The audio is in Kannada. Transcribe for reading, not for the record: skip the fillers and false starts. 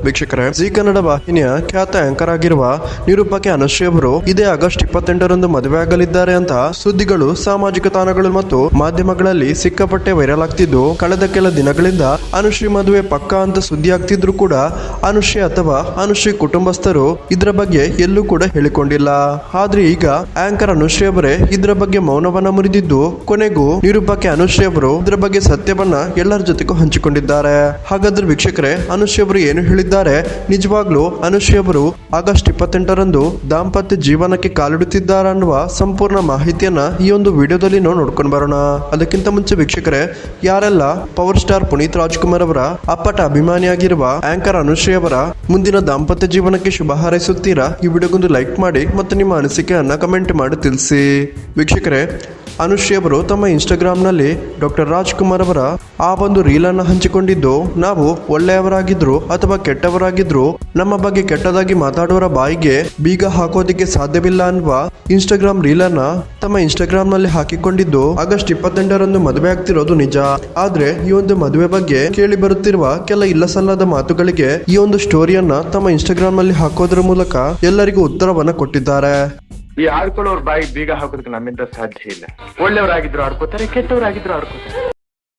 ವೀಕ್ಷಕರೇ, ಜಿ ಕನ್ನಡ ವಾಹಿನಿಯ ಖ್ಯಾತ ಆಂಕರ್ ಆಗಿರುವ ನಿರೂಪಕಿ ಅನುಶ್ರೀ ಅವರು ಇದೇ ಆಗಸ್ಟ್ 28ರಂದು ಮದುವೆಯಾಗಲಿದ್ದಾರೆ ಅಂತ ಸುದ್ದಿಗಳು ಸಾಮಾಜಿಕ ತಾಣಗಳು ಮತ್ತು ಮಾಧ್ಯಮಗಳಲ್ಲಿ ಸಿಕ್ಕಾಪಟ್ಟೆ ವೈರಲ್ ಆಗ್ತಿದ್ದು, ಕಳೆದ ಕೆಲ ದಿನಗಳಿಂದ ಅನುಶ್ರೀ ಮದುವೆ ಪಕ್ಕಾ ಅಂತ ಸುದ್ದಿ ಆಗ್ತಿದ್ರು ಕೂಡ ಅನುಶ್ರೀ ಅಥವಾ ಅನುಶ್ರೀ ಕುಟುಂಬಸ್ಥರು ಇದರ ಬಗ್ಗೆ ಎಲ್ಲೂ ಕೂಡ ಹೇಳಿಕೊಂಡಿಲ್ಲ. ಆದ್ರೆ ಈಗ ಆಂಕರ್ ಅನುಶ್ರೀ ಅವರೇ ಇದರ ಬಗ್ಗೆ ಮೌನವನ್ನ ಮುರಿದಿದ್ದು, ಕೊನೆಗೂ ನಿರೂಪಕಿ ಅನುಶ್ರೀ ಅವರು ಇದರ ಬಗ್ಗೆ ಸತ್ಯವನ್ನ ಎಲ್ಲರ ಜೊತೆಗೂ ಹಂಚಿಕೊಂಡಿದ್ದಾರೆ. ಹಾಗಾದ್ರೆ ವೀಕ್ಷಕರೇ, ಅನುಶ್ರೀ ಅವರು ಏನು ಹೇಳಿದ್ದಾರೆ, ನಿಜವಾಗ್ಲೂ ಅನುಶ್ರೀ ಅವರು ಆಗಸ್ಟ್ 28ರಂದು ದಾಂಪತ್ಯ ಜೀವನಕ್ಕೆ ಕಾಲಿಡುತ್ತಿದ್ದಾರೆ ಅನ್ನುವ ಸಂಪೂರ್ಣ ಮಾಹಿತಿಯನ್ನ ಈ ಒಂದು ವಿಡಿಯೋದಲ್ಲಿ ನಾವು ನೋಡ್ಕೊಂಡು ಬರೋಣ. ಅದಕ್ಕಿಂತ ಮುಂಚೆ ವೀಕ್ಷಕರೇ, ಯಾರೆಲ್ಲ ಪವರ್ ಸ್ಟಾರ್ ಪುನೀತ್ ರಾಜ್ಕುಮಾರ್ ಅವರ ಅಪ್ಪಟ ಅಭಿಮಾನಿಯಾಗಿರುವ ಆಂಕರ್ ಅನುಶ್ರೀ ಅವರ ಮುಂದಿನ ದಾಂಪತ್ಯ ಜೀವನಕ್ಕೆ ಶುಭ ಹಾರೈಸುತ್ತೀರಾ, ಈ ವಿಡಿಯೋಗೊಂದು ಲೈಕ್ ಮಾಡಿ ಮತ್ತು ನಿಮ್ಮ ಅನಿಸಿಕೆಯನ್ನ ಕಮೆಂಟ್ ಮಾಡಿ ತಿಳಿಸಿ. ವೀಕ್ಷಕರೇ, ಅನುಶ್ರೀ ಅವರು ತಮ್ಮ ಇನ್ಸ್ಟಾಗ್ರಾಮ್ನಲ್ಲಿ ಡಾಕ್ಟರ್ ರಾಜ್ಕುಮಾರ್ ಅವರ ಆ ಒಂದು ರೀಲನ್ನು ಹಂಚಿಕೊಂಡಿದ್ದು, ನಾವು ಒಳ್ಳೆಯವರಾಗಿದ್ರು ಅಥವಾ ಕೆಟ್ಟವರಾಗಿದ್ರು ನಮ್ಮ ಬಗ್ಗೆ ಕೆಟ್ಟದಾಗಿ ಮಾತಾಡುವವರ ಬಾಯಿಗೆ ಬೀಗ ಹಾಕೋದಿಕ್ಕೆ ಸಾಧ್ಯವಿಲ್ಲ ಅನ್ನುವ ಇನ್ಸ್ಟಾಗ್ರಾಮ್ ರೀಲನ್ನ ತಮ್ಮ ಇನ್ಸ್ಟಾಗ್ರಾಮ್ ನಲ್ಲಿ ಹಾಕಿಕೊಂಡಿದ್ದು, ಆಗಸ್ಟ್ 28ರಂದು ಮದುವೆ ಆಗ್ತಿರೋದು ನಿಜ. ಆದ್ರೆ ಈ ಒಂದು ಮದುವೆ ಬಗ್ಗೆ ಕೇಳಿ ಬರುತ್ತಿರುವ ಕೆಲ ಇಲ್ಲಸಲ್ಲದ ಮಾತುಗಳಿಗೆ ಈ ಒಂದು ಸ್ಟೋರಿಯನ್ನ ತಮ್ಮ ಇನ್ಸ್ಟಾಗ್ರಾಮ್ ನಲ್ಲಿ ಹಾಕೋದ್ರ ಮೂಲಕ ಎಲ್ಲರಿಗೂ ಉತ್ತರವನ್ನ ಕೊಟ್ಟಿದ್ದಾರೆ. ಈ ಆಡ್ಕೊಳ್ಳೋರ್ ಬಾಯಿ ಬೀಗ ಹಾಕೋದಕ್ಕೆ ನಮ್ಮಿಂದ ಸಾಧ್ಯ ಇಲ್ಲ. ಒಳ್ಳೆಯವರಾಗಿದ್ರು ಆಡ್ಕೋತಾರೆ, ಕೆಟ್ಟವರಾಗಿದ್ರು ಆಡ್ಕೋತಾರೆ.